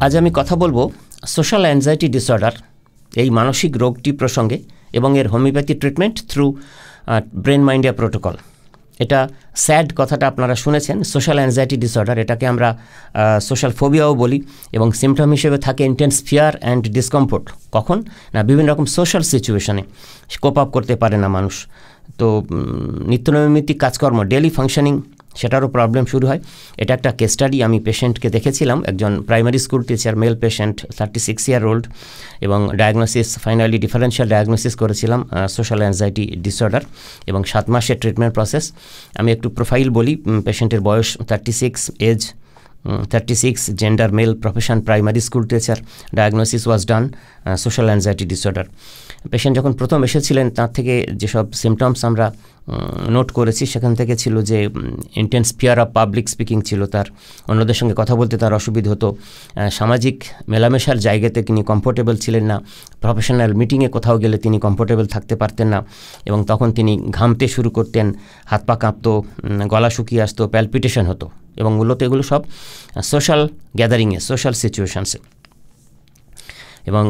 আজ আমি কথা বলবো সোশ্যাল অ্যাংজাইটি ডিসঅর্ডার এই মানসিক রোগটি প্রসঙ্গে এবং এর হোমিওপ্যাথি ট্রিটমেন্ট থ্রু ব্রেন মাইন্ডিয়া প্রোটোকল। এটা স্যাড কথাটা আপনারা শুনেছেন, সোশ্যাল অ্যাংজাইটি ডিসঅর্ডার, এটাকে আমরা সোশ্যাল ফোবিয়াও বলি এবং সিমটম হিসেবে থাকে ইন্টেন্স ফিয়ার অ্যান্ড ডিসকমফোর্ট। কখন না, বিভিন্ন রকম সোশ্যাল সিচুয়েশনে কোপ আপ করতে পারে না মানুষ, তো নিত্যনৈমিত্তিক কাজকর্ম ডেইলি ফাংশনিং সেটারও প্রবলেম শুরু হয়। এটা একটা কেস স্টাডি, আমি পেশেন্টকে দেখেছিলাম, একজন primary school teacher, male patient, 36 year old, এবং ডায়াগনোসিস ফাইনালি ডিফারেন্সিয়াল ডায়াগনোসিস করেছিলাম সোশ্যাল অ্যাংজাইটি ডিসঅর্ডার এবং 7 মাসের ট্রিটমেন্ট প্রসেস। আমি একটু প্রোফাইল বলি। পেশেন্টের বয়স 36, age 36, gender male, profession primary school teacher, diagnosis was done social anxiety disorder. Patient যখন প্রথম এসেছিলেন তার থেকে যেসব সিমটমস আমরা নোট করেছি সেখান থেকে ছিল যে intense fear of public speaking ছিল তার, অন্যদের সঙ্গে কথা বলতে তার অসুবিধা হতো, সামাজিক মেলামেশার জায়গাতে তিনি কমফোর্টেবল ছিলেন না, প্রফেশনাল মিটিংয়ে কোথাও গেলে তিনি কমফোর্টেবল থাকতে পারতেন না এবং তখন তিনি ঘামতে শুরু করতেন, হাত পা কাঁপতো, গলা শুকিয়ে আসতো, প্যালপিটেশন হতো এবং মূলত এগুলো সব সোশ্যাল গ্যাদারিংয়ে, সোশ্যাল সিচুয়েশনসে। এবং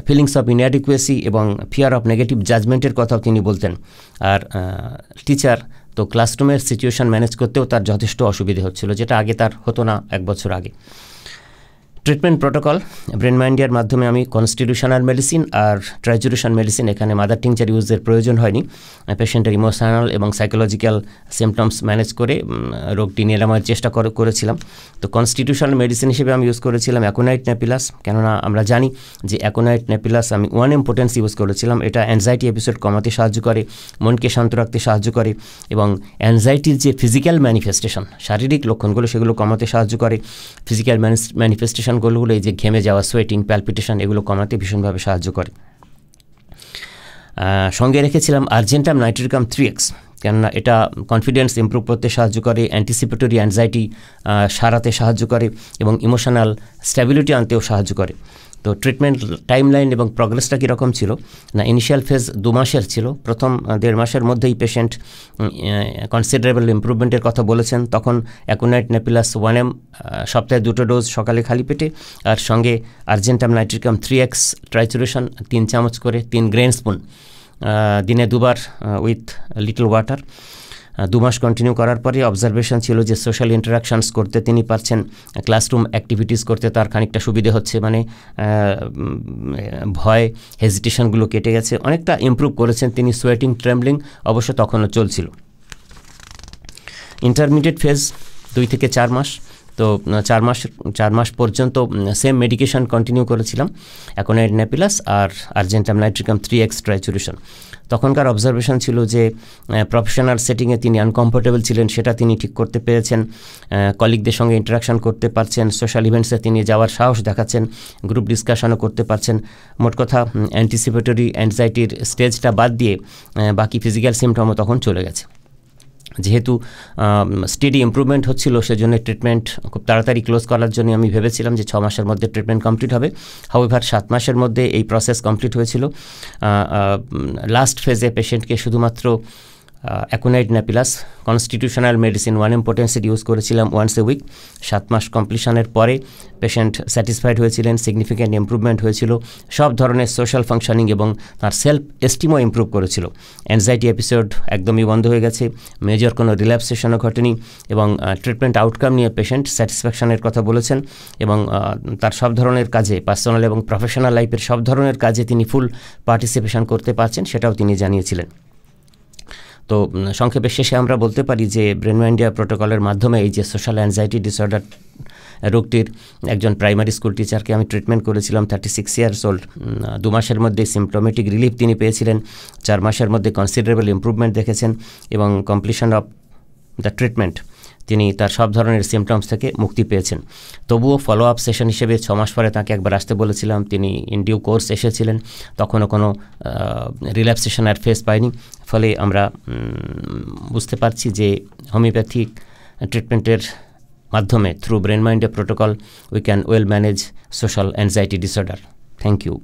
ফিলিংস অফ ইনঅ্যাডিকুয়েসি এবং ফিয়ার অফ নেগেটিভ জাজমেন্টের কথাও তিনি বলতেন। আর টিচার তো ক্লাসরুমের সিচুয়েশন ম্যানেজ করতেও তার যথেষ্ট অসুবিধে হচ্ছিল, যেটা আগে তার হতো না 1 বছর আগে। ট্রিটমেন্ট প্রোটোকল ব্রেন মাইন্ডিয়ার মাধ্যমে আমি কনস্টিটিউশনাল মেডিসিন আর ট্রাইজুরেশন মেডিসিন, এখানে মাদার টিংচার ইউজের প্রয়োজন হয়নি। পেশেন্টের ইমোশনাল এবং সাইকোলজিক্যাল সিমটমস ম্যানেজ করে রোগটি নিরাময়ের চেষ্টা করেছিলাম। তো কনস্টিটিউশনাল মেডিসিন হিসেবে আমি ইউজ করেছিলাম অ্যাকোনাইট নেপিলাস, কেননা আমরা জানি যে অ্যাকোনাইট নেপিলাস আমি 1M পোটেন্সি ইউজ করেছিলাম। এটা অ্যাংজাইটি এপিসোড কমাতে সাহায্য করে, মনকে শান্ত রাখতে সাহায্য করে এবং অ্যাংজাইটির যে ফিজিক্যাল ম্যানিফেস্টেশন, শারীরিক লক্ষণগুলো, সেগুলো কমাতে সাহায্য করে। ফিজিক্যাল ম্যানিফেস্টেশন গোলগুলো এই যে ঘেমে যাওয়া, সোয়েটিং, প্যালপিটেশন, এগুলো কমাতে ভীষণভাবে সাহায্য করে। সঙ্গে রেখেছিলাম আর্জেন্টাম নাইট্রিকাম 3X, কেননা এটা কনফিডেন্স ইমপ্রুভ করতে সাহায্য করে, অ্যান্টিসিপেটরি অ্যাংজাইটি সারাতে সাহায্য করে এবং ইমোশনাল স্ট্যাবিলিটি আনতেও সাহায্য করে। তো ট্রিটমেন্ট টাইমলাইন এবং প্রোগ্রেসটা কীরকম ছিল না, ইনিশিয়াল ফেজ 2 মাসের ছিল। প্রথম 1.5 মাসের মধ্যেই পেশেন্ট কনসিডারেবল ইমপ্রুভমেন্টের কথা বলেছেন। তখন অ্যাকোনাইট নেপিলাস 1M সপ্তাহে 2টো ডোজ, সকালে খালি পেটে, আর সঙ্গে আর্জেন্টাম নাইট্রিকাম 3X ট্রাইচুরেশন 3 চামচ করে, 3 গ্রেন স্পুন দিনে 2 বার উইথ লিটল ওয়াটার। 2 মাস কন্টিনিউ করার পরে অবজারভেশন ছিল যে সোশ্যাল ইন্টারাকশানস করতে তিনি পারছেন, ক্লাসরুম অ্যাক্টিভিটিস করতে তার খানিকটা সুবিধে হচ্ছে, মানে ভয়, হেজিটেশনগুলো কেটে গেছে, অনেকটা ইমপ্রুভ করেছেন তিনি। সোয়েটিং, ট্রেমব্লিং অবশ্য তখনও চলছিল। ইন্টারমিডিয়েট ফেজ 2 থেকে 4 মাস, তো 4 মাস পর্যন্ত সেম মেডিকেশন কন্টিনিউ করেছিলাম, অ্যাকোনাইট নেপিলাস আর আর্জেন্টাম নাইট্রিকাম 3X ট্রাইচুরেশন। তখনকার অবজারভেশন ছিল যে প্রফেশনাল সেটিংয়ে তিনি আনকমফোর্টেবল ছিলেন, সেটা তিনি ঠিক করতে পেরেছেন, কলিগদের সঙ্গে ইন্টারাকশান করতে পারছেন, সোশ্যাল ইভেন্টসে তিনি যাওয়ার সাহস দেখাচ্ছেন, গ্রুপ ডিসকাশনও করতে পারছেন। মোট কথা অ্যান্টিসিপেটরি অ্যাংজাইটির স্টেজটা বাদ দিয়ে বাকি ফিজিক্যাল সিমটমও তখন চলে গেছে। যেহেতু স্টেডি ইমপ্রুভমেন্ট হচ্ছিল, সেজন্য ট্রিটমেন্ট খুব তাড়াতাড়ি ক্লোজ করার জন্য আমি ভেবেছিলাম যে 6 মাসের মধ্যে ট্রিটমেন্ট কমপ্লিট হবে। হাউএভার 7 মাসের মধ্যে এই প্রসেস কমপ্লিট হয়েছিল। লাস্ট ফেজে পেশেন্টকে শুধুমাত্র aconite napellus constitutional medicine 1M পোটেন্সিড ইউজ করেছিলাম ওয়ান্স এ উইক। 7 মাস কমপ্লিশনের পরে পেশেন্ট স্যাটিসফাইড হয়েছিলেন, সিগনিফিক্যান্ট ইমপ্রুভমেন্ট হয়েছিল, সব ধরনের সোশ্যাল ফাংশনিং এবং তার সেলফ এস্টিমও ইমপ্রুভ করেছিল। অ্যাংজাইটি এপিসোড একদমই বন্ধ হয়ে গেছে, মেজর কোনো রিল্যাপসেশনও ঘটেনি এবং ট্রিটমেন্ট আউটকাম নিয়ে পেশেন্ট স্যাটিসফ্যাকশনের কথা বলেছেন এবং তার সব ধরনের কাজে, পার্সোনাল এবং প্রফেশনাল লাইফের সব ধরনের কাজে তিনি ফুল পার্টিসিপেশন করতে পারছেন, সেটাও তিনি জানিয়েছিলেন। তো সংক্ষেপে শেষে আমরা বলতে পারি যে ব্রেন মাইন্ডিয়া প্রোটোকলের মাধ্যমে এই যে সোশ্যাল অ্যাংজাইটি ডিসঅর্ডার রোগটির একজন প্রাইমারি স্কুল টিচারকে আমি ট্রিটমেন্ট করেছিলাম, 36 ইয়ার্স ওল্ড। 2 মাসের মধ্যে সিমটোমেটিক রিলিফ তিনি পেয়েছিলেন, 4 মাসের মধ্যে কনসিডারেবল ইমপ্রুভমেন্ট দেখেছেন এবং কমপ্লিশন অফ দ্য ট্রিটমেন্ট তিনি তার সব ধরনের সিমটমস থেকে মুক্তি পেয়েছেন। তবুও ফলো আপ সেশন হিসেবে 6 মাস পরে তাকে একবার আসতে বলেছিলাম, তিনি ইন ডিউ কোর্স এসেছিলেন, তখনও কোনো রিল্যাপসেশন আর ফেস পায়নি। ফলে আমরা বুঝতে পারছি যে হোমিওপ্যাথিক ট্রিটমেন্টের মাধ্যমে থ্রু ব্রেন মাইন্ডিয়া protocol we can well manage social anxiety disorder. Thank you.